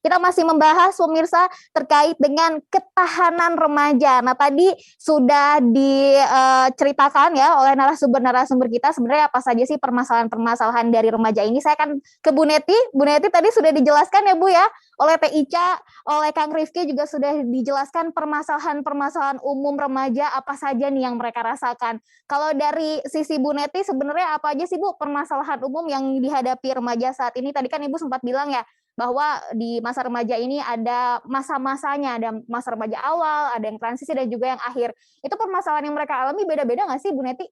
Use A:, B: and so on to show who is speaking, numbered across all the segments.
A: Kita masih membahas pemirsa terkait dengan ketahanan remaja. Nah, tadi sudah diceritakan ya oleh narasumber-narasumber kita sebenarnya apa saja sih permasalahan-permasalahan dari remaja ini. Saya akan ke Bu Neti. Bu Neti tadi sudah dijelaskan ya Bu ya, oleh Teh Ica, oleh Kang Rifki juga sudah dijelaskan permasalahan-permasalahan umum remaja apa saja nih yang mereka rasakan. Kalau dari sisi Bu Neti sebenarnya apa aja sih Bu permasalahan umum yang dihadapi remaja saat ini? Tadi kan Ibu sempat bilang ya bahwa di masa remaja ini ada masa-masanya, ada masa remaja awal, ada yang transisi dan juga yang akhir. Itu permasalahan yang mereka alami beda-beda nggak sih Bu Neti?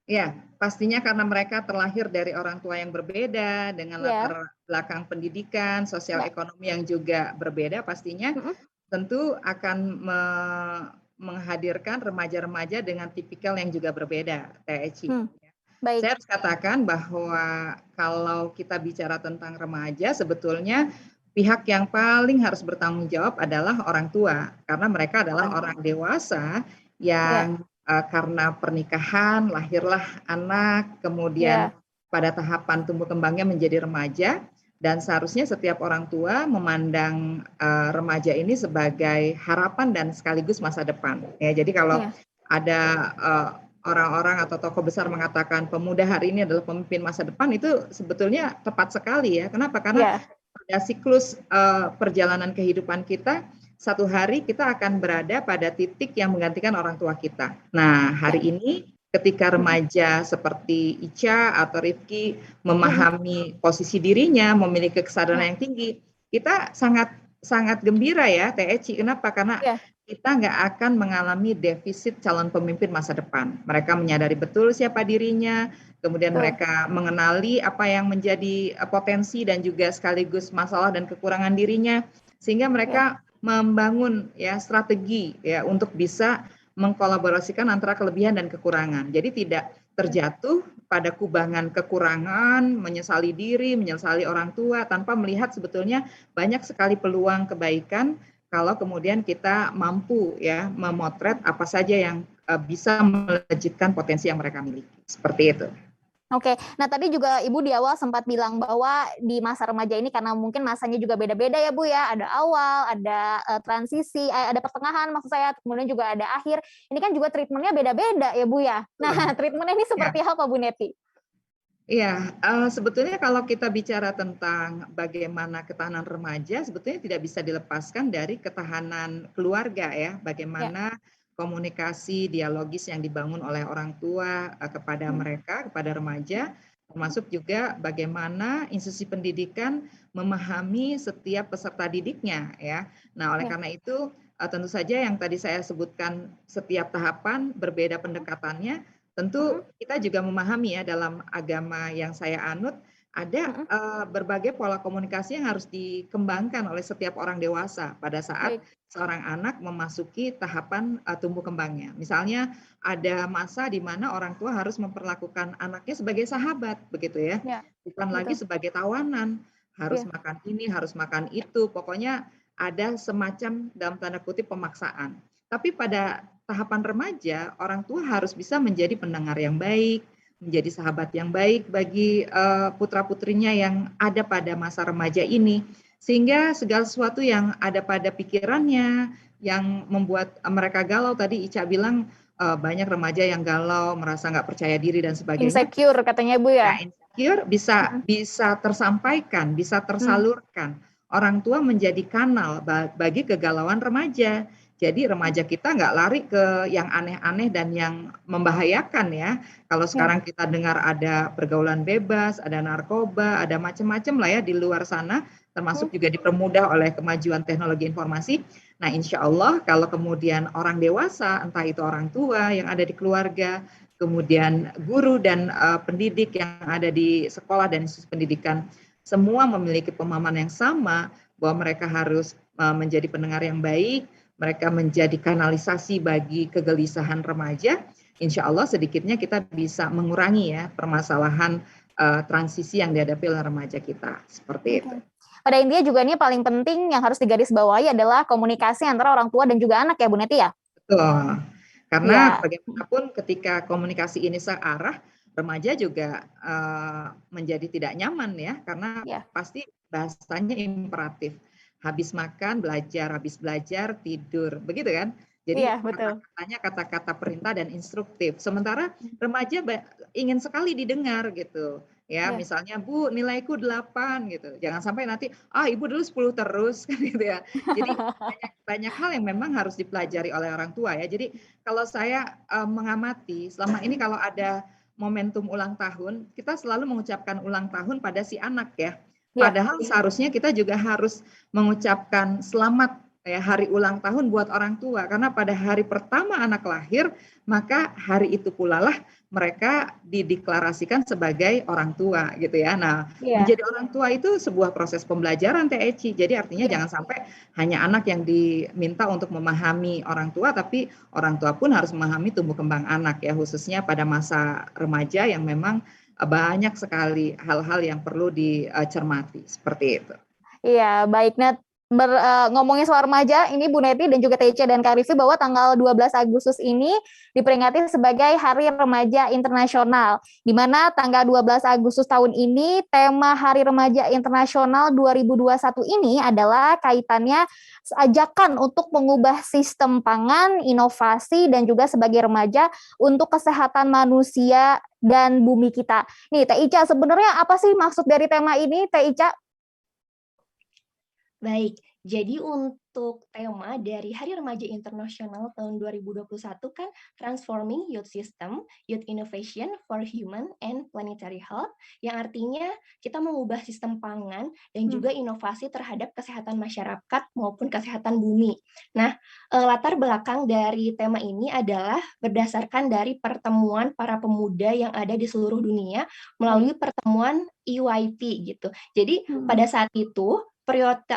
B: Ya, pastinya karena mereka terlahir dari orang tua yang berbeda, dengan
A: Ya,
B: latar belakang pendidikan, sosial
A: ya.
B: ekonomi yang juga berbeda, pastinya
A: Mm-mm.
B: tentu akan menghadirkan remaja-remaja dengan tipikal yang juga berbeda, Teh Eci.
A: Baik.
B: Saya harus katakan bahwa kalau kita bicara tentang remaja, sebetulnya pihak yang paling harus bertanggung jawab adalah orang tua, karena mereka adalah orang dewasa
A: Ya,
B: yang karena pernikahan lahirlah anak, kemudian
A: ya,
B: pada tahapan tumbuh kembangnya menjadi remaja, dan seharusnya setiap orang tua memandang remaja ini sebagai harapan dan sekaligus masa depan. Ya, jadi kalau
A: ya,
B: ada orang-orang atau tokoh besar mengatakan pemuda hari ini adalah pemimpin masa depan, itu sebetulnya tepat sekali ya. Kenapa? Karena
A: ya.
B: pada siklus perjalanan kehidupan kita, satu hari kita akan berada pada titik yang menggantikan orang tua kita. Nah,
A: Ya.
B: hari ini ketika remaja seperti Ica atau Rifki memahami posisi dirinya, memiliki kesadaran yang tinggi, kita sangat sangat gembira ya, Teh Eci. Kenapa? Karena
A: Ya.
B: kita nggak akan mengalami defisit calon pemimpin masa depan. Mereka menyadari betul siapa dirinya, kemudian
A: Betul.
B: mereka mengenali apa yang menjadi potensi dan juga sekaligus masalah dan kekurangan dirinya, sehingga
A: Ya.
B: mereka membangun ya strategi ya untuk bisa mengkolaborasikan antara kelebihan dan kekurangan. Jadi tidak terjatuh pada kubangan kekurangan, menyesali diri, menyesali orang tua tanpa melihat sebetulnya banyak sekali peluang kebaikan kalau kemudian kita mampu ya memotret apa saja yang bisa melejitkan potensi yang mereka miliki. Seperti itu.
A: Oke, nah tadi juga Ibu di awal sempat bilang bahwa di masa remaja ini karena mungkin masanya juga beda-beda ya Bu ya, ada awal, ada transisi, ada pertengahan maksud saya, kemudian juga ada akhir. Ini kan juga treatmentnya beda-beda ya Bu ya. Nah, treatmentnya ini
B: Ya.
A: seperti apa Bu Neti?
B: Iya, sebetulnya kalau kita bicara tentang bagaimana ketahanan remaja, sebetulnya tidak bisa dilepaskan dari ketahanan keluarga ya.
A: Ya.
B: Bagaimana komunikasi dialogis yang dibangun oleh orang tua kepada mereka, kepada remaja, termasuk juga bagaimana institusi pendidikan memahami setiap peserta didiknya ya. Nah, oleh
A: Ya.
B: karena itu tentu saja yang tadi saya sebutkan setiap tahapan berbeda pendekatannya. Tentu kita juga memahami ya dalam agama yang saya anut ada berbagai pola komunikasi yang harus dikembangkan oleh setiap orang dewasa pada saat
A: Baik.
B: seorang anak memasuki tahapan tumbuh kembangnya. Misalnya ada masa di mana orang tua harus memperlakukan anaknya sebagai sahabat begitu ya.
A: Ya,
B: Bukan lagi
A: betul.
B: sebagai tawanan, harus
A: Ya.
B: makan ini, harus makan itu. Pokoknya ada semacam dalam tanda kutip pemaksaan. Tapi pada tahapan remaja, orang tua harus bisa menjadi pendengar yang baik, menjadi sahabat yang baik bagi putra-putrinya yang ada pada masa remaja ini. Sehingga segala sesuatu yang ada pada pikirannya, yang membuat mereka galau, tadi Ica bilang banyak remaja yang galau, merasa nggak percaya diri dan sebagainya.
A: Insecure katanya Bu
B: Ya,
A: ya.
B: insecure bisa tersampaikan, bisa
A: Hmm.
B: tersalurkan. Orang tua menjadi kanal bagi kegalauan remaja. Jadi remaja kita nggak lari ke yang aneh-aneh dan yang membahayakan ya. Kalau
A: Ya.
B: sekarang kita dengar ada pergaulan bebas, ada narkoba, ada macam-macam lah ya di luar sana, termasuk juga dipermudah oleh kemajuan teknologi informasi. Nah, insya Allah kalau kemudian orang dewasa, entah itu orang tua yang ada di keluarga, kemudian guru dan pendidik yang ada di sekolah dan institusi pendidikan, semua memiliki pemahaman yang sama bahwa mereka harus menjadi pendengar yang baik, mereka menjadi kanalisasi bagi kegelisahan remaja. Insya Allah sedikitnya kita bisa mengurangi ya permasalahan transisi yang dihadapi oleh remaja kita. Seperti itu.
A: Pada intinya juga ini paling penting yang harus digarisbawahi adalah komunikasi antara orang tua dan juga anak ya Bu Neti ya?
B: Betul. Karena
A: Iya.
B: bagaimanapun ketika komunikasi ini searah, remaja juga menjadi tidak nyaman ya, karena pasti bahasanya imperatif. Habis makan, belajar, habis belajar, tidur. Begitu kan? Jadi kata-katanya kata-kata perintah dan instruktif. Sementara remaja ingin sekali didengar gitu. Ya, misalnya Bu, nilaiku 8 gitu. Jangan sampai nanti Ibu dulu 10 terus kan gitu ya. Jadi banyak hal yang memang harus dipelajari oleh orang tua ya. Jadi kalau saya mengamati selama ini kalau ada momentum ulang tahun, kita selalu mengucapkan ulang tahun pada si anak ya. Padahal seharusnya kita juga harus mengucapkan selamat ya hari ulang tahun buat orang tua, karena pada hari pertama anak lahir, maka hari itu pula lah mereka dideklarasikan sebagai orang tua gitu ya. Nah, menjadi orang tua itu sebuah proses pembelajaran Teh Eci. Jadi artinya jangan sampai hanya anak yang diminta untuk memahami orang tua, tapi orang tua pun harus memahami tumbuh kembang anak ya, khususnya pada masa remaja yang memang banyak sekali hal-hal yang perlu dicermati seperti itu.
A: Iya, baik Nat. Ngomongin soal remaja, ini Bu Neti dan juga TC dan Kak Rify bahwa tanggal 12 Agustus ini diperingati sebagai Hari Remaja Internasional, di mana tanggal 12 Agustus tahun ini tema Hari Remaja Internasional 2021 ini adalah kaitannya ajakan untuk mengubah sistem pangan, inovasi, dan juga sebagai remaja untuk kesehatan manusia dan bumi kita. Nih, Teh Ica, sebenarnya apa sih maksud dari tema ini, Teh Ica?
C: Baik, jadi untuk tema dari Hari Remaja Internasional tahun 2021 kan Transforming Youth System, Youth Innovation for Human and Planetary Health, yang artinya kita mengubah sistem pangan dan juga inovasi terhadap kesehatan masyarakat maupun kesehatan bumi. Nah, latar belakang dari tema ini adalah berdasarkan dari pertemuan para pemuda yang ada di seluruh dunia melalui pertemuan EYP gitu. Jadi pada saat itu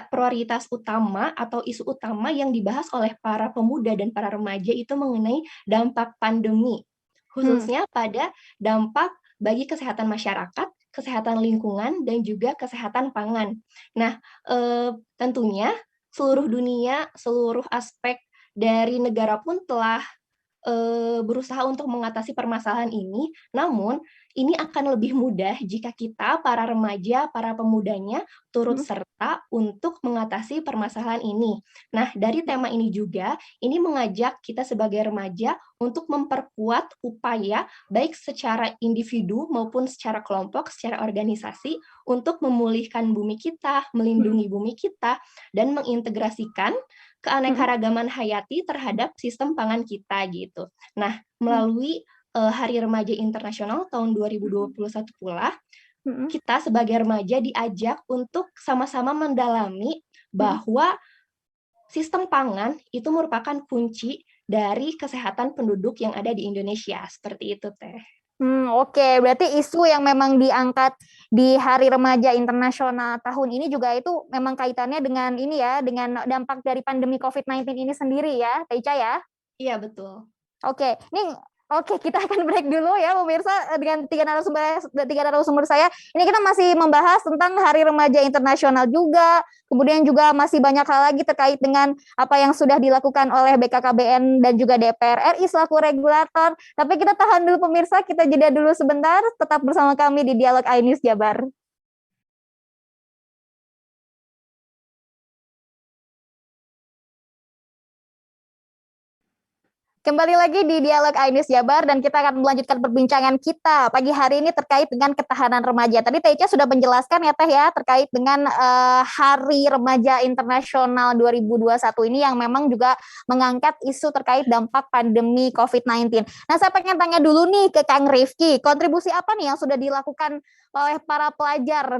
C: prioritas utama atau isu utama yang dibahas oleh para pemuda dan para remaja itu mengenai dampak pandemi, khususnya pada dampak bagi kesehatan masyarakat, kesehatan lingkungan, dan juga kesehatan pangan. Nah, tentunya seluruh dunia, seluruh aspek dari negara pun telah berusaha untuk mengatasi permasalahan ini, namun ini akan lebih mudah jika kita, para remaja, para pemudanya, turut serta untuk mengatasi permasalahan ini. Nah, dari tema ini juga, ini mengajak kita sebagai remaja untuk memperkuat upaya, baik secara individu maupun secara kelompok, secara organisasi, untuk memulihkan bumi kita, melindungi bumi kita, dan mengintegrasikan keanekaragaman hayati terhadap sistem pangan kita gitu. Nah, melalui Hari Remaja Internasional tahun 2021 pula, kita sebagai remaja diajak untuk sama-sama mendalami bahwa sistem pangan itu merupakan kunci dari kesehatan penduduk yang ada di Indonesia. Seperti itu, Teh.
A: Oke, berarti isu yang memang diangkat di Hari Remaja Internasional tahun ini juga itu memang kaitannya dengan ini ya, dengan dampak dari pandemi COVID-19 ini sendiri ya, Teh Ica ya?
C: Iya, betul.
A: Oke, kita akan break dulu ya pemirsa dengan tiga narasumber saya. Ini kita masih membahas tentang Hari Remaja Internasional juga, kemudian juga masih banyak hal lagi terkait dengan apa yang sudah dilakukan oleh BKKBN dan juga DPR RI selaku regulator. Tapi kita tahan dulu pemirsa, kita jeda dulu sebentar, tetap bersama kami di Dialog iNews Jabar. Kembali lagi di Dialog iNews Jabar dan kita akan melanjutkan perbincangan kita pagi hari ini terkait dengan ketahanan remaja. Tadi Teh Ica sudah menjelaskan ya Teh ya terkait dengan Hari Remaja Internasional 2021 ini yang memang juga mengangkat isu terkait dampak pandemi COVID-19. Nah, saya pengen tanya dulu nih ke Kang Rifki, kontribusi apa nih yang sudah dilakukan oleh para pelajar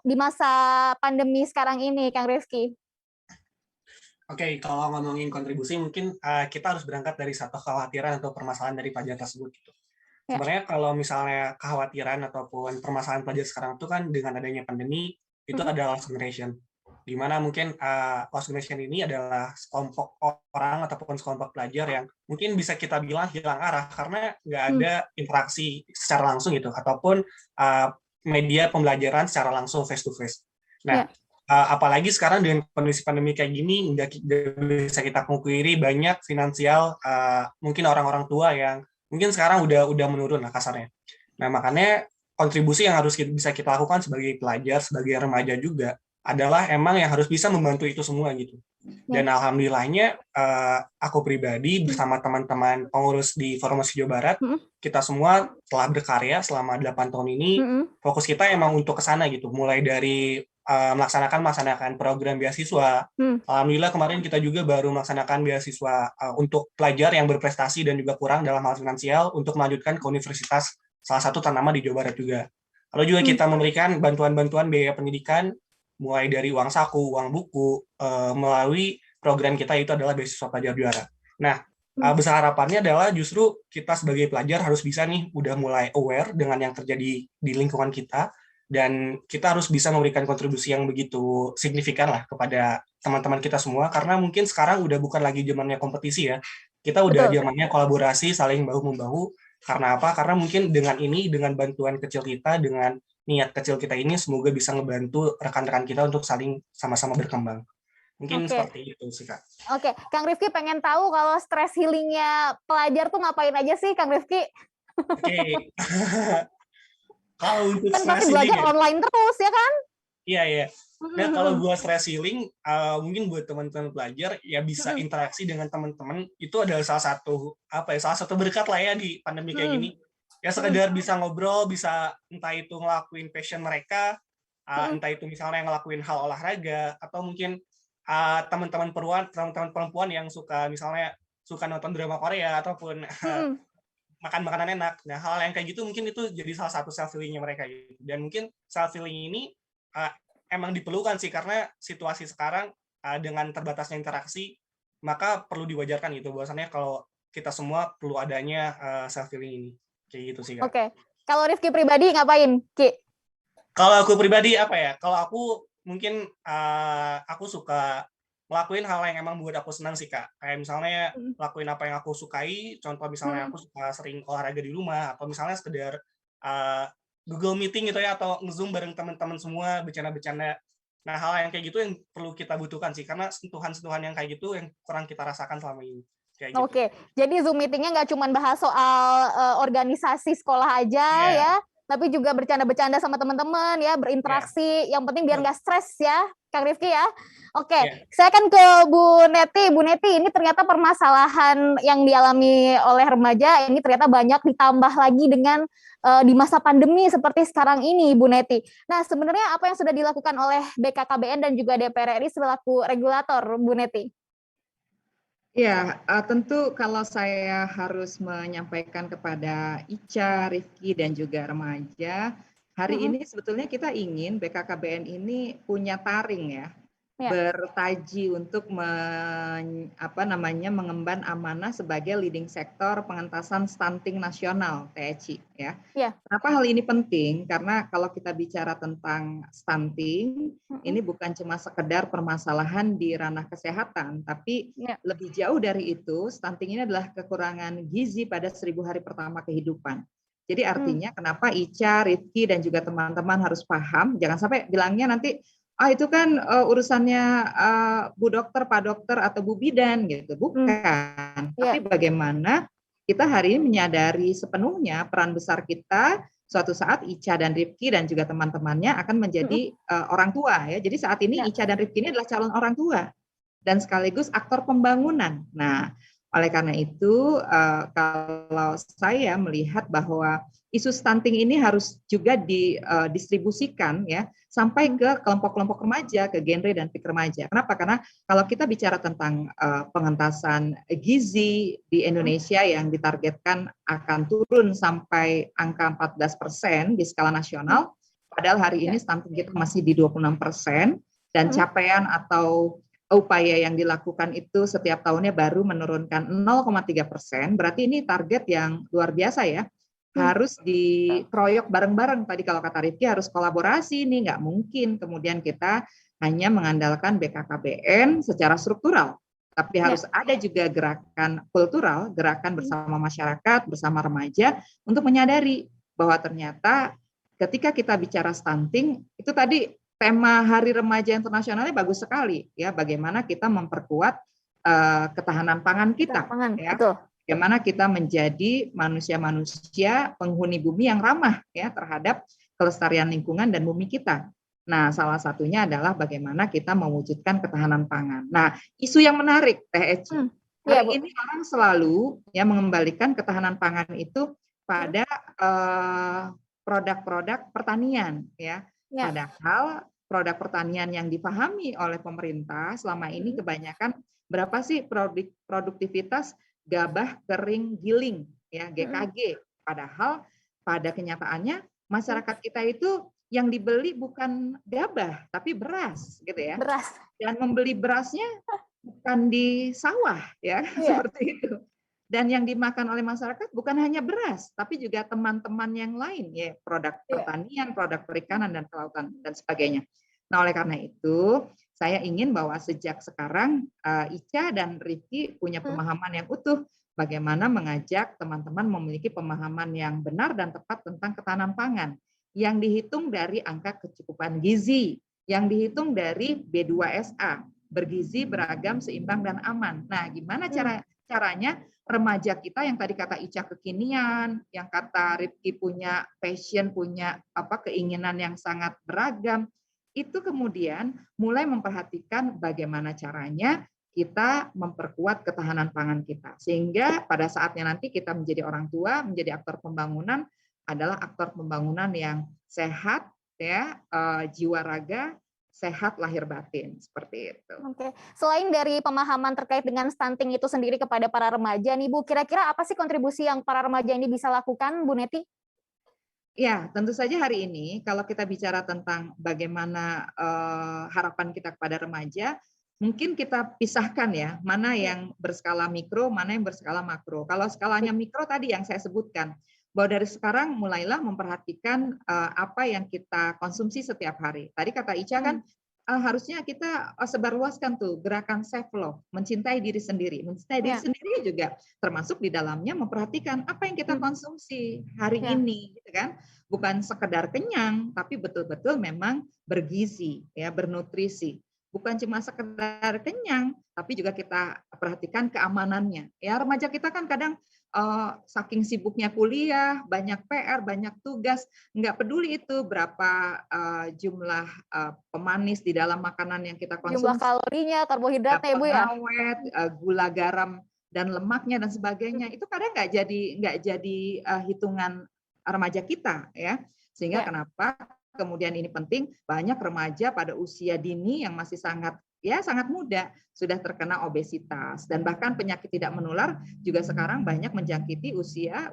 A: di masa pandemi sekarang ini, Kang Rifki?
D: Oke, kalau ngomongin kontribusi, mungkin kita harus berangkat dari satu kekhawatiran atau permasalahan dari pelajar tersebut. Gitu. Sebenarnya kalau misalnya kekhawatiran ataupun permasalahan pelajar sekarang itu kan dengan adanya pandemi, itu adalah lost generation. Di mana mungkin lost generation ini adalah sekelompok orang ataupun sekelompok pelajar yang mungkin bisa kita bilang hilang arah karena nggak ada interaksi secara langsung gitu, ataupun media pembelajaran secara langsung face to face. Nah, apalagi sekarang dengan kondisi pandemi kayak gini, nggak bisa kita pungkiri banyak finansial mungkin orang-orang tua yang mungkin sekarang udah menurun lah kasarnya. Nah, makanya kontribusi yang harus bisa kita lakukan sebagai pelajar, sebagai remaja juga adalah emang yang harus bisa membantu itu semua gitu. Dan alhamdulillahnya aku pribadi bersama teman-teman pengurus di Formasi Jawa Barat, kita semua telah berkarya selama 8 tahun ini. Fokus kita emang untuk ke sana gitu, mulai dari melaksanakan program beasiswa. Alhamdulillah kemarin kita juga baru melaksanakan beasiswa untuk pelajar yang berprestasi dan juga kurang dalam hal finansial untuk melanjutkan ke universitas salah satu ternama di Jawa Barat juga. Lalu juga kita memberikan bantuan-bantuan biaya pendidikan mulai dari uang saku, uang buku, melalui program kita itu adalah beasiswa pelajar juara. Nah, besar harapannya adalah justru kita sebagai pelajar harus bisa nih udah mulai aware dengan yang terjadi di lingkungan kita, dan kita harus bisa memberikan kontribusi yang begitu signifikan lah kepada teman-teman kita semua, karena mungkin sekarang udah bukan lagi zamannya kompetisi ya, kita udah zamannya kolaborasi, saling bahu-membahu. Karena apa? Karena mungkin dengan ini, dengan bantuan kecil kita, dengan niat kecil kita ini, semoga bisa ngebantu rekan-rekan kita untuk saling sama-sama berkembang. Mungkin seperti itu sih, Kak.
A: Oke, Kang Rifki pengen tahu kalau stress healingnya pelajar tuh ngapain aja sih, Kang Rifki?
D: Oke. Kalau untuk
A: kan
D: stress
A: pasti belajar
D: healing
A: online terus ya kan?
D: Iya. Nah, kalau buat stress healing, mungkin buat teman-teman pelajar ya bisa interaksi dengan teman-teman, itu adalah salah satu berkat lah ya di pandemi kayak gini. Ya sekedar bisa ngobrol, bisa entah itu ngelakuin passion mereka, entah itu misalnya ngelakuin hal olahraga, atau mungkin teman-teman perempuan yang suka nonton drama Korea ataupun makan makanan enak. Nah, hal yang kayak gitu mungkin itu jadi salah satu self healingnya mereka gitu. Dan mungkin self healing ini emang diperlukan sih, karena situasi sekarang dengan terbatasnya interaksi, maka perlu diwajarkan gitu bahwasannya kalau kita semua perlu adanya self healing ini. Kayak gitu sih, Kak.
A: Oke. Kalau Rifki pribadi ngapain, Ki?
D: Kalau aku pribadi apa ya? Kalau aku mungkin aku suka ngelakuin hal yang emang buat aku senang sih, Kak. Kayak misalnya lakuin apa yang aku sukai, contoh misalnya aku suka sering olahraga di rumah, atau misalnya sekedar Google Meeting gitu ya, atau nge-Zoom bareng teman-teman semua, bercanda-bercanda. Nah, hal yang kayak gitu yang perlu kita butuhkan sih, karena sentuhan-sentuhan yang kayak gitu yang kurang kita rasakan selama ini. Kayak gitu.
A: Oke, jadi Zoom meeting-nya nggak cuma bahas soal organisasi sekolah aja ya, tapi juga bercanda-bercanda sama teman-teman ya, berinteraksi. Yang penting biar nggak stres ya, Kang Rifki ya. Oke, saya akan ke Bu Neti. Bu Neti, ini ternyata permasalahan yang dialami oleh remaja ini ternyata banyak, ditambah lagi dengan di masa pandemi seperti sekarang ini, Bu Neti. Nah, sebenarnya apa yang sudah dilakukan oleh BKKBN dan juga DPR RI selaku regulator, Bu Neti?
B: Ya, tentu kalau saya harus menyampaikan kepada Ica, Rifki, dan juga remaja, hari ini sebetulnya kita ingin BKKBN ini punya taring ya, bertaji untuk mengemban amanah sebagai leading sektor pengentasan stunting nasional TSC ya. Kenapa hal ini penting? Karena kalau kita bicara tentang stunting, ini bukan cuma sekedar permasalahan di ranah kesehatan, tapi lebih jauh dari itu, stunting ini adalah kekurangan gizi pada 1000 hari pertama kehidupan. Jadi artinya kenapa Ica, Rifki, dan juga teman-teman harus paham, jangan sampai bilangnya nanti itu kan urusannya Bu Dokter, Pak Dokter, atau Bu Bidan gitu. Bukan. Tapi bagaimana kita hari ini menyadari sepenuhnya peran besar kita, suatu saat Ica dan Rifki dan juga teman-temannya akan menjadi orang tua ya. Jadi saat ini Ica dan Rifki ini adalah calon orang tua dan sekaligus aktor pembangunan. Nah, oleh karena itu kalau saya melihat bahwa isu stunting ini harus juga didistribusikan ya sampai ke kelompok-kelompok remaja, ke genre dan pik remaja. Kenapa? Karena kalau kita bicara tentang pengentasan gizi di Indonesia yang ditargetkan akan turun sampai angka 14% di skala nasional, padahal hari ini stunting kita masih di 26%, dan capaian atau upaya yang dilakukan itu setiap tahunnya baru menurunkan 0,3%, berarti ini target yang luar biasa ya. Harus dikeroyok bareng-bareng. Tadi kalau kata Rifki harus kolaborasi nih, nggak mungkin kemudian kita hanya mengandalkan BKKBN secara struktural, tapi harus ada juga gerakan kultural, gerakan bersama masyarakat, bersama remaja untuk menyadari bahwa ternyata ketika kita bicara stunting, itu tadi tema Hari Remaja Internasionalnya bagus sekali ya, bagaimana kita memperkuat ketahanan pangan kita.
A: Pangan,
B: ya.
A: betul.
B: bagaimana kita menjadi manusia-manusia penghuni bumi yang ramah ya terhadap kelestarian lingkungan dan bumi kita. Nah, salah satunya adalah bagaimana kita mewujudkan ketahanan pangan. Nah, isu yang menarik, Teh Eci. Hari ini orang selalu ya mengembalikan ketahanan pangan itu pada produk-produk pertanian ya. Padahal produk pertanian yang dipahami oleh pemerintah selama ini kebanyakan berapa sih produktivitas gabah kering giling ya GKG. Padahal pada kenyataannya masyarakat kita itu yang dibeli bukan gabah tapi beras gitu ya.
A: Beras.
B: Dan membeli berasnya bukan di sawah ya seperti itu. Dan yang dimakan oleh masyarakat bukan hanya beras, tapi juga teman-teman yang lain, ya produk pertanian, produk perikanan dan kelautan dan sebagainya. Nah, oleh karena itu, saya ingin bahwa sejak sekarang Ica dan Rifki punya pemahaman yang utuh bagaimana mengajak teman-teman memiliki pemahaman yang benar dan tepat tentang ketahanan pangan yang dihitung dari angka kecukupan gizi, yang dihitung dari B2SA, bergizi, beragam, seimbang dan aman. Nah, gimana caranya remaja kita yang tadi kata Ica kekinian, yang kata Rifki punya passion, punya keinginan yang sangat beragam, itu kemudian mulai memperhatikan bagaimana caranya kita memperkuat ketahanan pangan kita. Sehingga pada saatnya nanti kita menjadi orang tua, menjadi aktor pembangunan, adalah aktor pembangunan yang sehat, ya, jiwa raga, sehat lahir batin, seperti itu.
A: Oke. Selain dari pemahaman terkait dengan stunting itu sendiri kepada para remaja nih Bu, kira-kira apa sih kontribusi yang para remaja ini bisa lakukan, Bu Neti?
B: Ya, tentu saja hari ini kalau kita bicara tentang bagaimana harapan kita kepada remaja, mungkin kita pisahkan ya, mana yang berskala mikro, mana yang berskala makro. Kalau skalanya mikro tadi yang saya sebutkan, bahwa dari sekarang mulailah memperhatikan apa yang kita konsumsi setiap hari. Tadi kata Ica kan harusnya kita sebarluaskan tuh gerakan self love, mencintai diri sendiri. Mencintai diri sendiri juga termasuk di dalamnya memperhatikan apa yang kita konsumsi hari ini, gitu kan? Bukan sekedar kenyang, tapi betul-betul memang bergizi, ya, bernutrisi. Bukan cuma sekedar kenyang, tapi juga kita perhatikan keamanannya. Ya, remaja kita kan kadang saking sibuknya kuliah, banyak PR, banyak tugas, nggak peduli itu berapa jumlah pemanis di dalam makanan yang kita konsumsi.
A: Jumlah kalorinya, karbohidratnya, Bu ya.
B: Pengawet, gula, garam, dan lemaknya dan sebagainya. Itu kadang nggak jadi hitungan remaja kita, ya. Sehingga kenapa kemudian ini penting, banyak remaja pada usia dini yang masih sangat muda sudah terkena obesitas, dan bahkan penyakit tidak menular juga sekarang banyak menjangkiti usia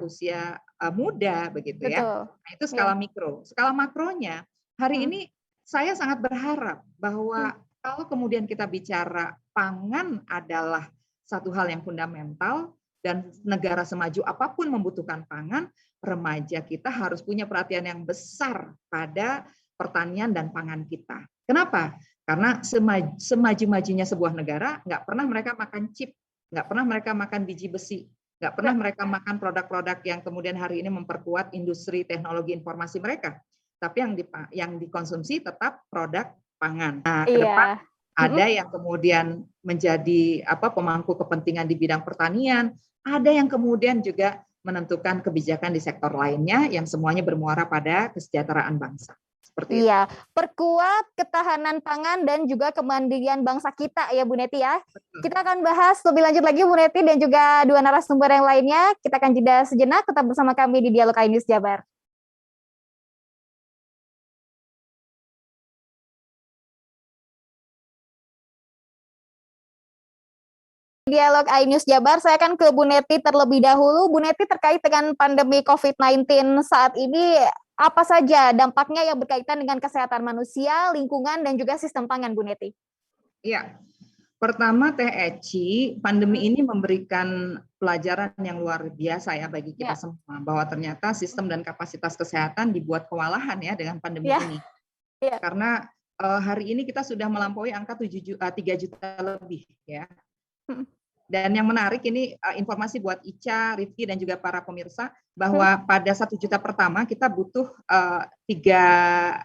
B: muda begitu ya. Nah, itu skala mikro. Skala makronya hari ini saya sangat berharap bahwa kalau kemudian kita bicara pangan adalah satu hal yang fundamental dan negara semaju apapun membutuhkan pangan, remaja kita harus punya perhatian yang besar pada pertanian dan pangan kita. Kenapa? Karena semaju-majunya sebuah negara, nggak pernah mereka makan chip, nggak pernah mereka makan biji besi, nggak pernah mereka makan produk-produk yang kemudian hari ini memperkuat industri teknologi informasi mereka. Tapi yang dikonsumsi tetap produk pangan. Nah, ke depan ada yang kemudian menjadi pemangku kepentingan di bidang pertanian, ada yang kemudian juga menentukan kebijakan di sektor lainnya yang semuanya bermuara pada kesejahteraan bangsa.
A: Iya, perkuat ketahanan pangan dan juga kemandirian bangsa kita ya Bu Neti ya. Kita akan bahas lebih lanjut lagi Bu Neti dan juga dua narasumber yang lainnya. Kita akan jeda sejenak, tetap bersama kami di Dialog iNews Jabar. Dialog iNews Jabar, saya akan ke Bu Neti terlebih dahulu. Bu Neti, terkait dengan pandemi COVID-19 saat ini, apa saja dampaknya yang berkaitan dengan kesehatan manusia, lingkungan, dan juga sistem pangan, Bu Neti?
B: Iya, pertama Teh Eci, pandemi ini memberikan pelajaran yang luar biasa ya bagi kita semua, bahwa ternyata sistem dan kapasitas kesehatan dibuat kewalahan ya dengan pandemi ini. Karena hari ini kita sudah melampaui angka 3 juta lebih ya. Dan yang menarik ini informasi buat Ica, Rifki, dan juga para pemirsa, bahwa pada 1 juta pertama kita butuh 3.000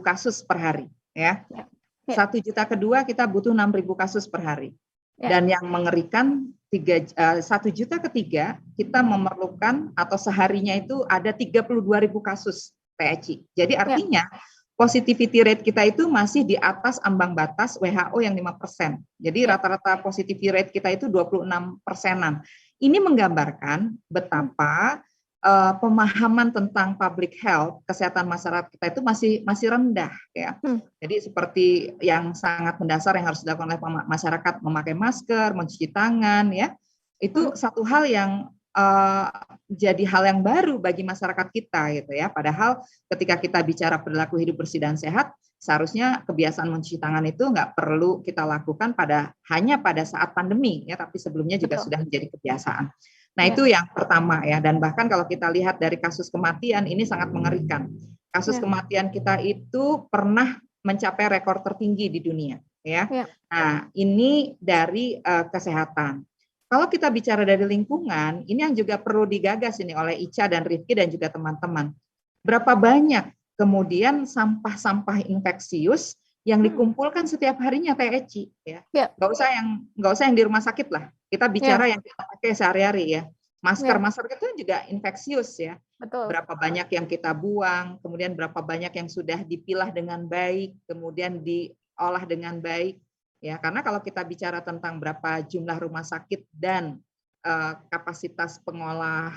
B: kasus per hari. Ya. 1 juta kedua kita butuh 6.000 kasus per hari.
A: Ya.
B: Dan yang mengerikan 1 juta ketiga kita memerlukan atau seharinya itu ada 32.000 kasus THC. Jadi artinya positivity rate kita itu masih di atas ambang batas WHO yang 5%. Jadi rata-rata positivity rate kita itu 26%-an. Ini menggambarkan betapa pemahaman tentang public health, kesehatan masyarakat kita itu masih rendah ya. Jadi seperti yang sangat mendasar yang harus dilakukan oleh masyarakat, memakai masker, mencuci tangan ya. Itu satu hal yang jadi hal yang baru bagi masyarakat kita gitu ya. Padahal ketika kita bicara perilaku hidup bersih dan sehat, seharusnya kebiasaan mencuci tangan itu nggak perlu kita lakukan hanya pada saat pandemi ya, tapi sebelumnya juga sudah menjadi kebiasaan. Nah, itu yang pertama ya, dan bahkan kalau kita lihat dari kasus kematian ini sangat mengerikan. Kasus kematian kita itu pernah mencapai rekor tertinggi di dunia ya. Nah, ini dari kesehatan. Kalau kita bicara dari lingkungan, ini yang juga perlu digagas ini oleh Ica dan Rifki dan juga teman-teman. Berapa banyak kemudian sampah-sampah infeksius yang dikumpulkan setiap harinya THC ya. Nggak usah yang di rumah sakit lah. Kita bicara yang kita pakai sehari-hari ya. Masker itu juga infeksius ya.
A: Betul.
B: Berapa banyak yang kita buang, kemudian berapa banyak yang sudah dipilah dengan baik, kemudian diolah dengan baik ya. Karena kalau kita bicara tentang berapa jumlah rumah sakit dan kapasitas pengolah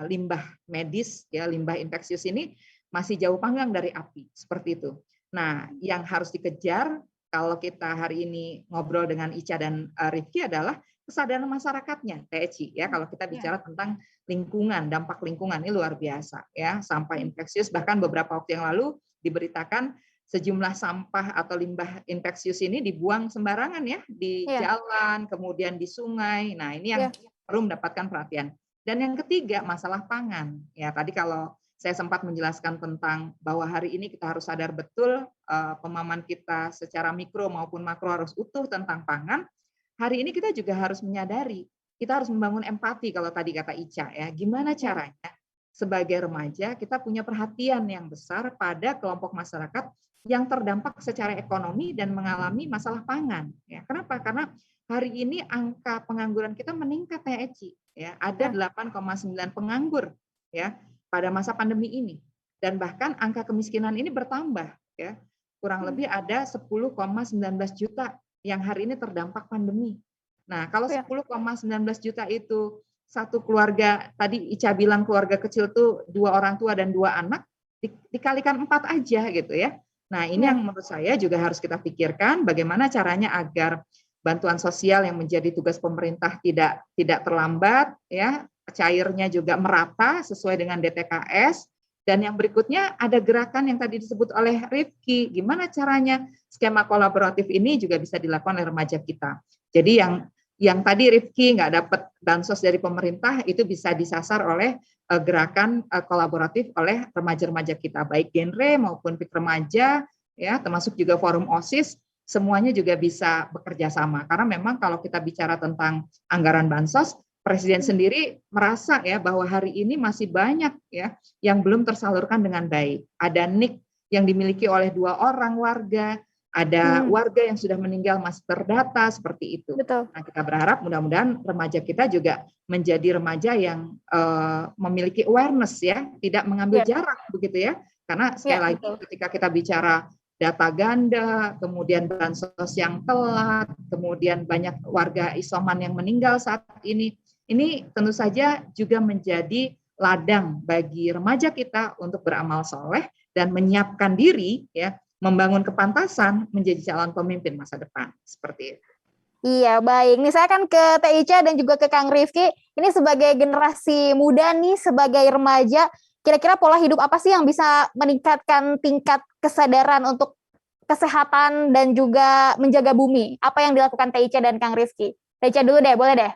B: limbah medis ya, limbah infeksius ini masih jauh panggang dari api, seperti itu. Nah, yang harus dikejar kalau kita hari ini ngobrol dengan Ica dan Rifki adalah kesadaran masyarakatnya, THC ya. Kalau kita bicara tentang lingkungan, dampak lingkungan ini luar biasa ya. Sampah infeksius, bahkan beberapa waktu yang lalu diberitakan sejumlah sampah atau limbah infeksius ini dibuang sembarangan ya di jalan, kemudian di sungai. Nah, ini yang perlu mendapatkan perhatian. Dan yang ketiga, masalah pangan. Ya, tadi kalau saya sempat menjelaskan tentang bahwa hari ini kita harus sadar betul pemahaman kita secara mikro maupun makro harus utuh tentang pangan. Hari ini kita juga harus menyadari, kita harus membangun empati kalau tadi kata Ica ya. Gimana caranya sebagai remaja kita punya perhatian yang besar pada kelompok masyarakat yang terdampak secara ekonomi dan mengalami masalah pangan. Ya, kenapa? Karena hari ini angka pengangguran kita meningkat THC ya. Ada 8,9 penganggur ya pada masa pandemi ini, dan bahkan angka kemiskinan ini bertambah ya, kurang lebih ada 10,19 juta yang hari ini terdampak pandemi. Nah, kalau 10,19 juta itu satu keluarga, tadi Ica bilang keluarga kecil tuh 2 orang tua dan 2 anak, dikalikan 4 aja gitu ya. Nah, ini yang menurut saya juga harus kita pikirkan bagaimana caranya agar bantuan sosial yang menjadi tugas pemerintah tidak terlambat ya, cairnya juga merata sesuai dengan DTKS. Dan yang berikutnya ada gerakan yang tadi disebut oleh Rifki, gimana caranya skema kolaboratif ini juga bisa dilakukan oleh remaja kita. Jadi yang tadi Rifki nggak dapat bansos dari pemerintah itu bisa disasar oleh gerakan kolaboratif oleh remaja-remaja kita, baik genre maupun PIK remaja ya, termasuk juga forum OSIS, semuanya juga bisa bekerja sama. Karena memang kalau kita bicara tentang anggaran bansos, Presiden sendiri merasa ya bahwa hari ini masih banyak ya yang belum tersalurkan dengan baik. Ada NIK yang dimiliki oleh 2 orang warga, ada warga yang sudah meninggal masih terdata seperti itu.
A: Betul.
B: Nah, kita berharap mudah-mudahan remaja kita juga menjadi remaja yang memiliki awareness ya, tidak mengambil jarak begitu ya. Karena sekali lagi ketika kita bicara data ganda, kemudian bansos yang telat, kemudian banyak warga isoman yang meninggal saat ini tentu saja juga menjadi ladang bagi remaja kita untuk beramal soleh dan menyiapkan diri ya, membangun kepantasan menjadi calon pemimpin masa depan seperti itu.
A: Iya, baik. Nih saya kan ke Teh Ica dan juga ke Kang Rifki. Ini sebagai generasi muda nih, sebagai remaja, kira-kira pola hidup apa sih yang bisa meningkatkan tingkat kesadaran untuk kesehatan dan juga menjaga bumi? Apa yang dilakukan Teh Ica dan Kang Rifki? Teh Ica dulu deh, boleh deh.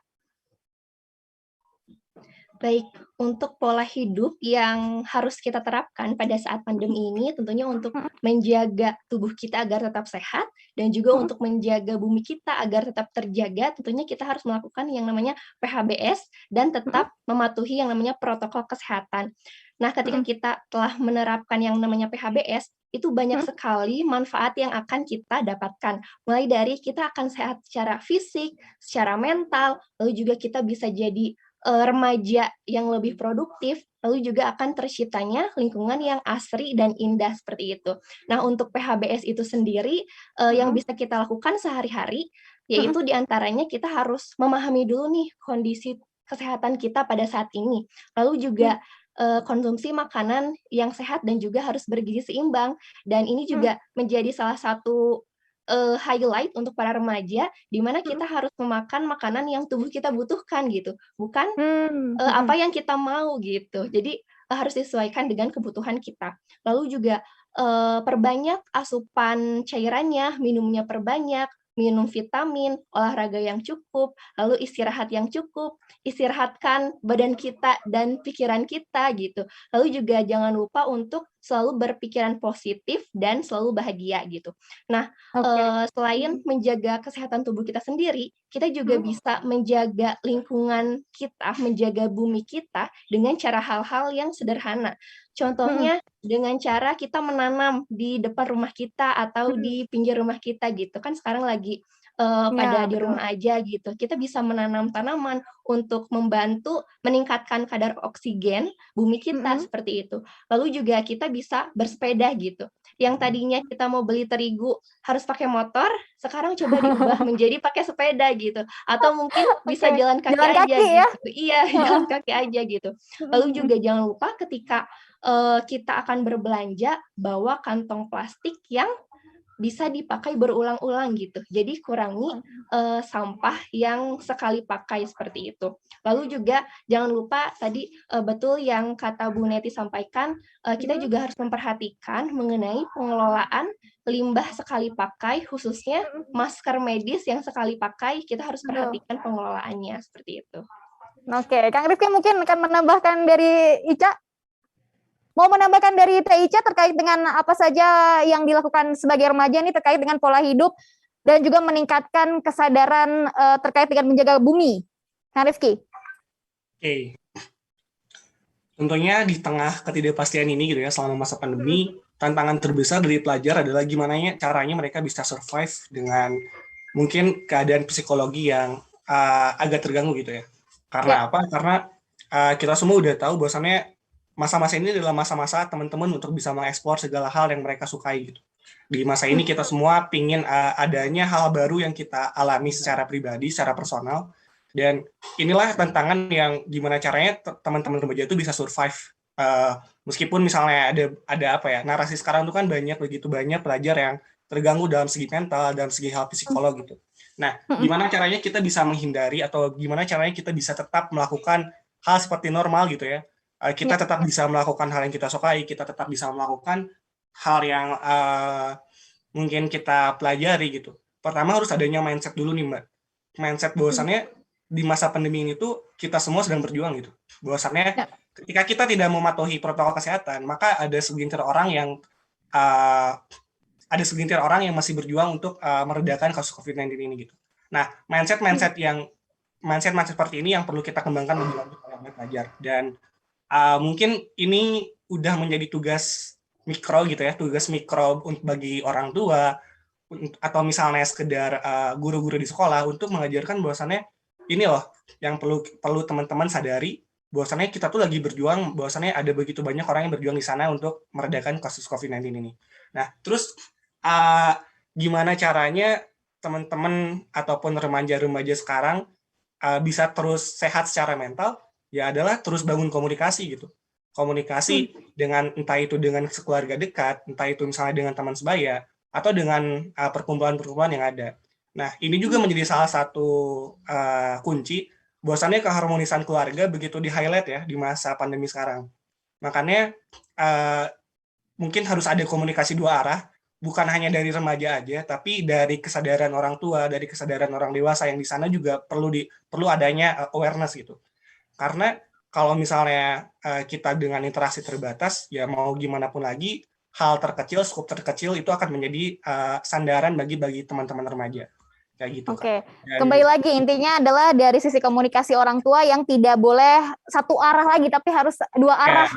C: Baik, untuk pola hidup yang harus kita terapkan pada saat pandemi ini tentunya untuk menjaga tubuh kita agar tetap sehat dan juga untuk menjaga bumi kita agar tetap terjaga, tentunya kita harus melakukan yang namanya PHBS dan tetap mematuhi yang namanya protokol kesehatan. Nah, ketika kita telah menerapkan yang namanya PHBS, itu banyak sekali manfaat yang akan kita dapatkan. Mulai dari kita akan sehat secara fisik, secara mental, lalu juga kita bisa jadi remaja yang lebih produktif, lalu juga akan terciptanya lingkungan yang asri dan indah seperti itu. Nah, untuk PHBS itu sendiri yang bisa kita lakukan sehari-hari, yaitu diantaranya kita harus memahami dulu nih kondisi kesehatan kita pada saat ini. Lalu juga konsumsi makanan yang sehat dan juga harus bergizi seimbang. Dan ini juga menjadi salah satu highlight untuk para remaja, di mana kita harus memakan makanan yang tubuh kita butuhkan gitu, bukan apa yang kita mau gitu. Jadi harus disesuaikan dengan kebutuhan kita. Lalu juga perbanyak asupan cairannya, minumnya perbanyak, minum vitamin, olahraga yang cukup, lalu istirahat yang cukup, istirahatkan badan kita dan pikiran kita gitu. Lalu juga jangan lupa untuk selalu berpikiran positif dan selalu bahagia gitu. Nah, selain menjaga kesehatan tubuh kita sendiri, kita juga bisa menjaga lingkungan kita, menjaga bumi kita dengan cara hal-hal yang sederhana. Contohnya dengan cara kita menanam di depan rumah kita atau di pinggir rumah kita gitu. Kan sekarang lagi pada di rumah aja gitu. Kita bisa menanam tanaman untuk membantu meningkatkan kadar oksigen bumi kita seperti itu. Lalu juga kita bisa bersepeda gitu. Yang tadinya kita mau beli terigu harus pakai motor, sekarang coba diubah menjadi pakai sepeda gitu. Atau mungkin bisa jalan kaki aja gitu. Iya, jalan kaki aja gitu. Lalu juga jangan lupa ketika kita akan berbelanja, bawa kantong plastik yang bisa dipakai berulang-ulang gitu. Jadi kurangi sampah yang sekali pakai seperti itu. Lalu juga jangan lupa tadi betul yang kata Bu Neti sampaikan, kita juga harus memperhatikan mengenai pengelolaan limbah sekali pakai, khususnya masker medis yang sekali pakai, kita harus perhatikan pengelolaannya seperti itu.
A: Oke, Kang Rifki mungkin akan menambahkan dari Ica. Mau menambahkan dari Teh Ica terkait dengan apa saja yang dilakukan sebagai remaja ini terkait dengan pola hidup dan juga meningkatkan kesadaran terkait dengan menjaga bumi. Kang Rifki.
D: Oke. Tentunya di tengah ketidakpastian ini gitu ya, selama masa pandemi, tantangan terbesar dari pelajar adalah gimana caranya mereka bisa survive dengan mungkin keadaan psikologi yang agak terganggu gitu ya. Karena apa? Karena kita semua udah tahu bahwasannya masa-masa ini adalah masa-masa teman-teman untuk bisa mengeksplor segala hal yang mereka sukai gitu. Di masa ini kita semua pingin adanya hal baru yang kita alami secara pribadi, secara personal. Dan inilah tantangan yang gimana caranya teman-teman remaja itu bisa survive. Meskipun misalnya ada apa ya, narasi sekarang itu kan begitu banyak pelajar yang terganggu dalam segi mental, dalam segi hal psikolog gitu. Nah, gimana caranya kita bisa menghindari atau gimana caranya kita bisa tetap melakukan hal seperti normal gitu ya. Kita tetap bisa melakukan hal yang kita sukai, kita tetap bisa melakukan hal yang mungkin kita pelajari gitu. Pertama harus adanya mindset dulu nih Mbak. Mindset bahwasannya di masa pandemi ini tuh kita semua sedang berjuang gitu. Bahwasannya ketika kita tidak mematuhi protokol kesehatan, maka ada segelintir orang yang masih berjuang untuk meredakan kasus COVID-19 ini gitu. Nah, mindset seperti ini yang perlu kita kembangkan lebih lanjut oleh pelajar. Dan mungkin ini udah menjadi tugas mikro gitu ya, tugas mikro bagi orang tua atau misalnya sekedar guru-guru di sekolah untuk mengajarkan bahwasannya ini loh yang perlu teman-teman sadari, bahwasannya kita tuh lagi berjuang, bahwasannya ada begitu banyak orang yang berjuang di sana untuk meredakan kasus COVID-19 ini. Nah, terus gimana caranya teman-teman ataupun remaja-remaja sekarang bisa terus sehat secara mental? Ya adalah terus bangun komunikasi gitu. Komunikasi dengan entah itu dengan sekeluarga dekat, entah itu misalnya dengan teman sebaya, atau dengan perkumpulan-perkumpulan yang ada. Nah, ini juga menjadi salah satu kunci bahwasannya keharmonisan keluarga begitu di-highlight ya di masa pandemi sekarang. Makanya mungkin harus ada komunikasi dua arah, bukan hanya dari remaja aja, tapi dari kesadaran orang tua, dari kesadaran orang dewasa yang di sana juga perlu adanya awareness gitu. Karena kalau misalnya kita dengan interaksi terbatas, ya mau gimana pun lagi, hal terkecil, skup terkecil itu akan menjadi sandaran bagi teman-teman remaja. Kayak gitu.
A: Oke. Kembali lagi intinya adalah dari sisi komunikasi orang tua yang tidak boleh satu arah lagi, tapi harus dua arah.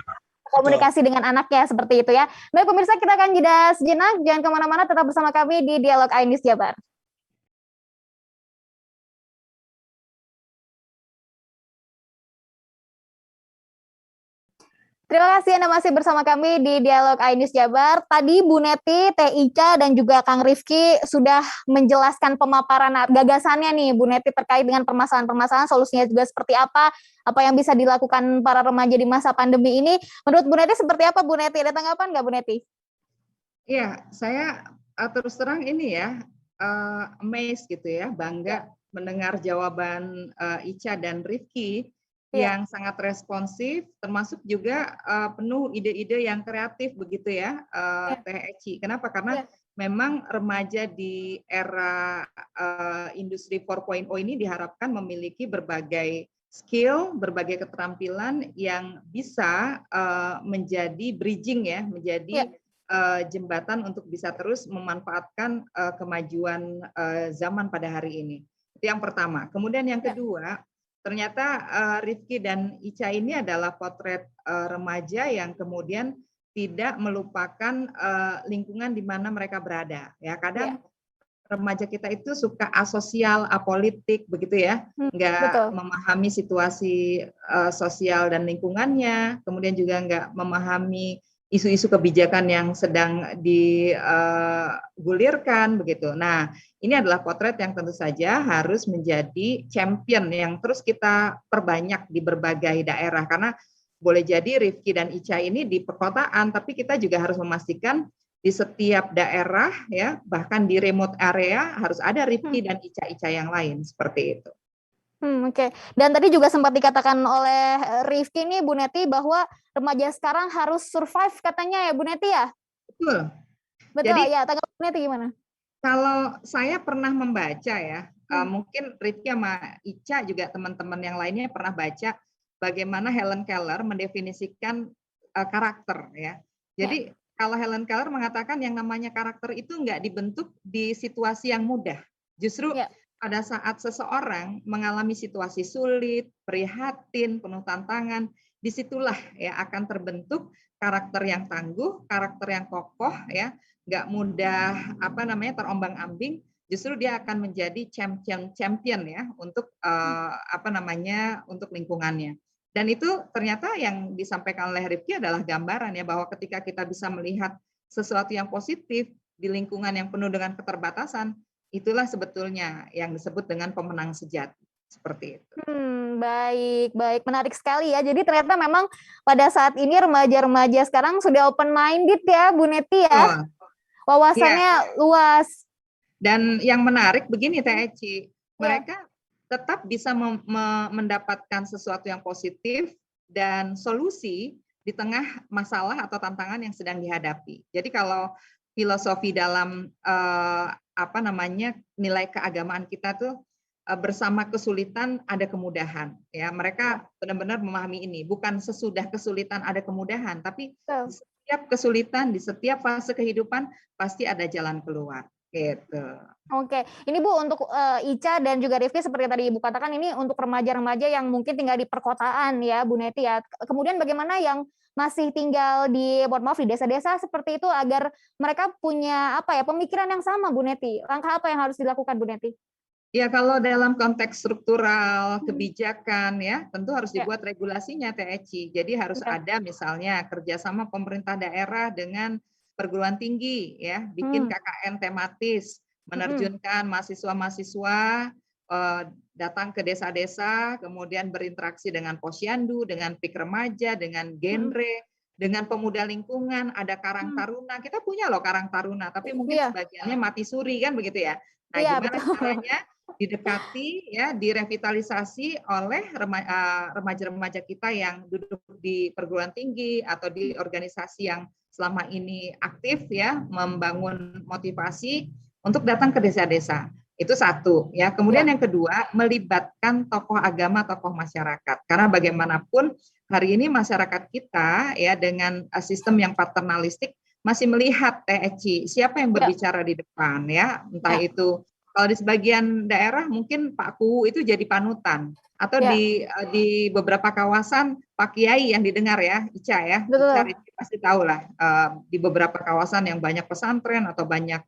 A: komunikasi dengan anaknya seperti itu ya. Baik pemirsa, kita akan jeda sejenak, jangan kemana-mana, tetap bersama kami di Dialog Ainis Jabar. Terima kasih Anda masih bersama kami di Dialog Ainis Jabar. Tadi Bu Neti, Teh Ica, dan juga Kang Rifki sudah menjelaskan pemaparan gagasannya nih Bu Neti terkait dengan permasalahan-permasalahan, solusinya juga seperti apa yang bisa dilakukan para remaja di masa pandemi ini. Menurut Bu Neti seperti apa Bu Neti? Ada tanggapan nggak Bu Neti?
B: Iya, saya terus terang ini ya, amazed gitu ya, bangga mendengar jawaban Ica dan Rifki yang sangat responsif, termasuk juga penuh ide-ide yang kreatif begitu ya, Teh Eci. Kenapa? Karena memang remaja di era industri 4.0 ini diharapkan memiliki berbagai skill, berbagai keterampilan yang bisa menjadi bridging ya, menjadi jembatan untuk bisa terus memanfaatkan kemajuan zaman pada hari ini. Itu yang pertama. Kemudian yang kedua, ternyata Rifki dan Ica ini adalah potret remaja yang kemudian tidak melupakan lingkungan di mana mereka berada. Ya, kadang remaja kita itu suka asosial, apolitik, begitu ya, nggak memahami situasi sosial dan lingkungannya, kemudian juga nggak memahami isu-isu kebijakan yang sedang digulirkan begitu. Nah, ini adalah potret yang tentu saja harus menjadi champion yang terus kita perbanyak di berbagai daerah, karena boleh jadi Rifki dan Ica ini di perkotaan, tapi kita juga harus memastikan di setiap daerah ya, bahkan di remote area harus ada Rifki dan Ica-Ica yang lain seperti itu.
A: Oke. Dan tadi juga sempat dikatakan oleh Rifki nih Bu Neti bahwa remaja sekarang harus survive katanya ya Bu Neti ya?
B: Betul.
A: Betul. Jadi, ya, tanggapan Bu Neti gimana?
B: Kalau saya pernah membaca ya, mungkin Rifki sama Ica juga teman-teman yang lainnya pernah baca bagaimana Helen Keller mendefinisikan karakter ya. Jadi kalau Helen Keller mengatakan yang namanya karakter itu nggak dibentuk di situasi yang mudah. Justru pada saat seseorang mengalami situasi sulit, prihatin, penuh tantangan, disitulah ya akan terbentuk karakter yang tangguh, karakter yang kokoh ya, nggak mudah terombang-ambing. Justru dia akan menjadi champion ya untuk untuk lingkungannya. Dan itu ternyata yang disampaikan oleh Rifki adalah gambaran ya, bahwa ketika kita bisa melihat sesuatu yang positif di lingkungan yang penuh dengan keterbatasan, itulah sebetulnya yang disebut dengan pemenang sejati. Seperti itu.
A: Baik, menarik sekali ya. Jadi ternyata memang pada saat ini remaja-remaja sekarang sudah open minded ya Bu Neti ya. Wawasannya luas.
B: Dan yang menarik begini Teh Eci, mereka tetap bisa mendapatkan sesuatu yang positif dan solusi di tengah masalah atau tantangan yang sedang dihadapi. Jadi kalau filosofi dalam nilai keagamaan kita tuh bersama kesulitan ada kemudahan ya, mereka benar-benar memahami ini, bukan sesudah kesulitan ada kemudahan, tapi di setiap kesulitan, di setiap fase kehidupan pasti ada jalan keluar gitu.
A: Oke, ini Bu untuk Ica dan juga Rifki seperti tadi Ibu katakan, ini untuk remaja-remaja yang mungkin tinggal di perkotaan ya Bu Neti ya. Kemudian bagaimana yang masih tinggal di desa-desa seperti itu agar mereka punya pemikiran yang sama Bu Neti? Langkah apa yang harus dilakukan Bu Neti?
B: Ya, kalau dalam konteks struktural kebijakan ya, tentu harus dibuat regulasinya Teh Eci. Jadi harus ada misalnya kerjasama pemerintah daerah dengan perguruan tinggi ya, bikin KKN tematis, menerjunkan mahasiswa-mahasiswa datang ke desa-desa, kemudian berinteraksi dengan posyandu, dengan PIK remaja, dengan genre, dengan pemuda lingkungan, ada Karang Taruna. Kita punya loh Karang Taruna, tapi mungkin sebagiannya mati suri kan begitu ya. Nah, gimana caranya didekati ya, direvitalisasi oleh remaja-remaja kita yang duduk di perguruan tinggi atau di organisasi yang selama ini aktif ya, membangun motivasi untuk datang ke desa-desa. Itu satu ya. Kemudian yang kedua, melibatkan tokoh agama, tokoh masyarakat. Karena bagaimanapun hari ini masyarakat kita ya dengan sistem yang paternalistik masih melihat Teh Eci, siapa yang berbicara di depan ya, entah itu Kalau di sebagian daerah mungkin Pak Kuwu itu jadi panutan, atau
A: Ya.
B: di beberapa kawasan Pak Kiai yang didengar ya, Ica ya,
A: Betul.
B: Ica Rizky pasti tahu lah, di beberapa kawasan yang banyak pesantren atau banyak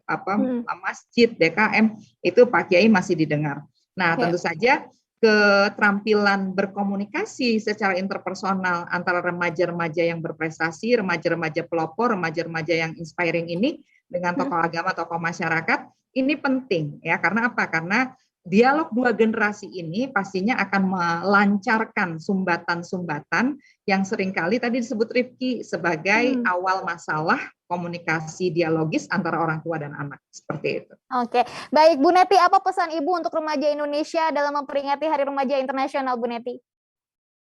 B: masjid, DKM, itu Pak Kiai masih didengar. Nah, tentu saja keterampilan berkomunikasi secara interpersonal antara remaja-remaja yang berprestasi, remaja-remaja pelopor, remaja-remaja yang inspiring ini dengan tokoh agama, tokoh masyarakat, ini penting ya. Karena apa? Karena dialog dua generasi ini pastinya akan melancarkan sumbatan-sumbatan yang seringkali tadi disebut Rifki sebagai awal masalah komunikasi dialogis antara orang tua dan anak, seperti itu.
A: Oke, baik Bu Neti, apa pesan Ibu untuk remaja Indonesia dalam memperingati Hari Remaja Internasional, Bu Neti?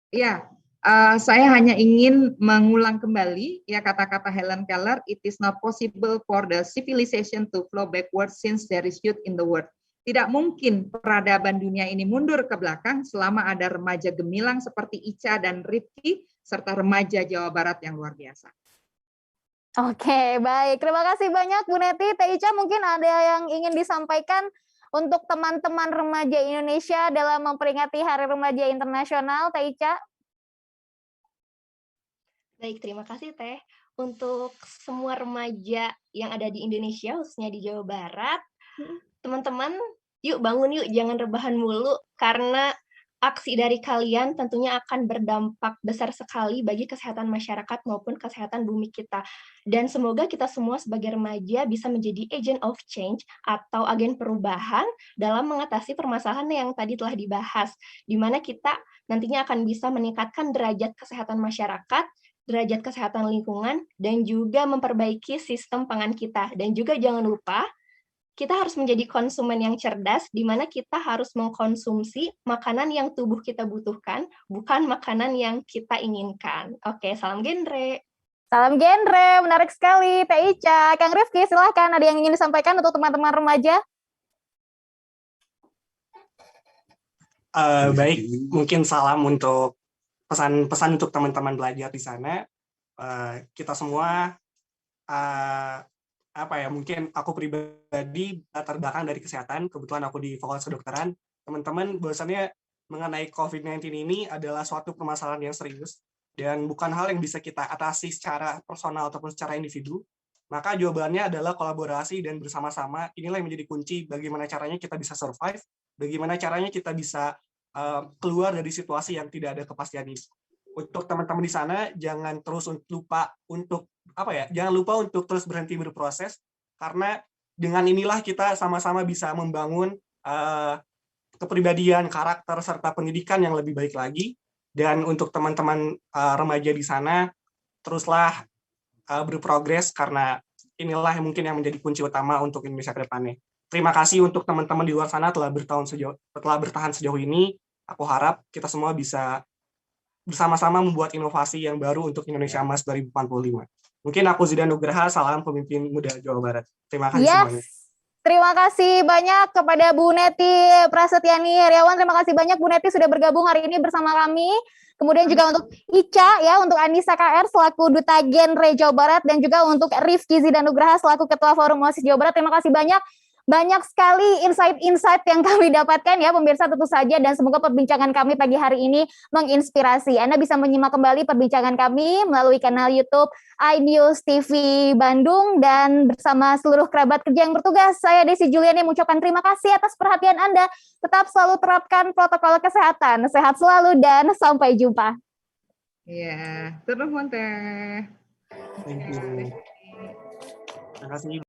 B: Ya, saya hanya ingin mengulang kembali ya kata-kata Helen Keller, it is not possible for the civilization to flow backwards since there is youth in the world. Tidak mungkin peradaban dunia ini mundur ke belakang selama ada remaja gemilang seperti Ica dan Rifki, serta remaja Jawa Barat yang luar biasa.
A: Oke, baik. Terima kasih banyak Bu Neti. Teh Ica, mungkin ada yang ingin disampaikan untuk teman-teman remaja Indonesia dalam memperingati Hari Remaja Internasional, Teh Ica?
C: Baik, terima kasih Teh. Untuk semua remaja yang ada di Indonesia, khususnya di Jawa Barat, teman-teman, yuk bangun yuk, jangan rebahan mulu, karena aksi dari kalian tentunya akan berdampak besar sekali bagi kesehatan masyarakat maupun kesehatan bumi kita. Dan semoga kita semua sebagai remaja bisa menjadi agent of change atau agen perubahan dalam mengatasi permasalahan yang tadi telah dibahas, di mana kita nantinya akan bisa meningkatkan derajat kesehatan masyarakat, derajat kesehatan lingkungan, dan juga memperbaiki sistem pangan kita. Dan juga jangan lupa, kita harus menjadi konsumen yang cerdas, di mana kita harus mengkonsumsi makanan yang tubuh kita butuhkan, bukan makanan yang kita inginkan. Oke, salam genre.
A: Salam genre, menarik sekali, Teh Ica. Kang Rifki, silahkan, ada yang ingin disampaikan untuk teman-teman remaja?
D: Baik, mungkin salam untuk pesan-pesan untuk teman-teman belajar di sana. Kita semua mungkin aku pribadi latar belakang dari kesehatan, kebetulan aku di Fakultas Kedokteran. Teman-teman, bahwasannya mengenai COVID-19 ini adalah suatu permasalahan yang serius dan bukan hal yang bisa kita atasi secara personal ataupun secara individu. Maka jawabannya adalah kolaborasi dan bersama-sama. Inilah yang menjadi kunci bagaimana caranya kita bisa survive, bagaimana caranya kita bisa keluar dari situasi yang tidak ada kepastian ini. Untuk teman-teman di sana, jangan terus lupa untuk jangan lupa untuk terus berhenti berproses, karena dengan inilah kita sama-sama bisa membangun kepribadian, karakter, serta pendidikan yang lebih baik lagi. Dan untuk teman-teman remaja di sana, teruslah berprogres, karena inilah yang mungkin yang menjadi kunci utama untuk Indonesia ke depannya. Terima kasih untuk teman-teman di luar sana telah bertahan sejauh ini. Aku harap kita semua bisa bersama-sama membuat inovasi yang baru untuk Indonesia Emas 2045. Mungkin aku Zidan Nugraha, salam pemimpin muda Jawa Barat. Terima kasih semuanya.
A: Terima kasih banyak kepada Bu Neti Prasetyani Heriawan. Terima kasih banyak Bu Neti sudah bergabung hari ini bersama kami. Kemudian juga untuk Ica ya, untuk Anissa KR selaku Duta Genre Jawa Barat, dan juga untuk Rifki Zidan Nugraha selaku Ketua Forum OSIS Jawa Barat. Terima kasih banyak. Banyak sekali insight-insight yang kami dapatkan ya pemirsa, tentu saja, dan semoga perbincangan kami pagi hari ini menginspirasi. Anda bisa menyimak kembali perbincangan kami melalui kanal YouTube iNews TV Bandung, dan bersama seluruh kerabat kerja yang bertugas, saya Desi Juliani mengucapkan terima kasih atas perhatian Anda. Tetap selalu terapkan protokol kesehatan. Sehat selalu dan sampai jumpa.
B: Iya, terima kasih.
D: Terima kasih.